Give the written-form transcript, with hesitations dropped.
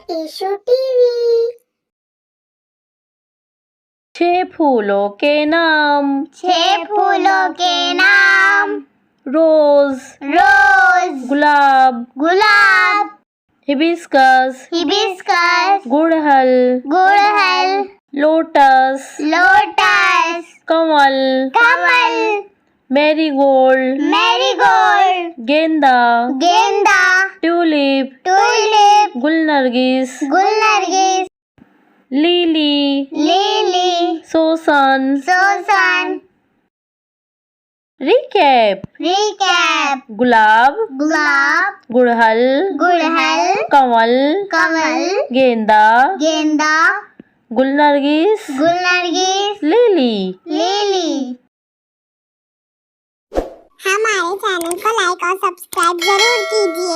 एशु TV. 6 फूलों के नाम। 6 फूलों के नाम। रोज, रोज, गुलाब, गुलाब, हिबिस्कस, हिबिस्कस, गुड़हल, गुड़हल, लोटस, लोटस, कमल, कमल, मैरीगोल्ड, मैरीगोल्ड, गेंदा, गेंदा, ट्यूलिप, ट्यूलिप, गुलनर्गिस, गुलनर्गिस, लिली, लिली, सोसन। सोसन। रिकैप। रिकैप। गुलाब, गुलाब, गुड़हल, गुड़हल, कमल, कमल, गेंदा, गेंदा, गुलनर्गिस, गुलनर्गिस, लिली। लिली। हमारे चैनल को लाइक और सब्सक्राइब जरूर कीजिए।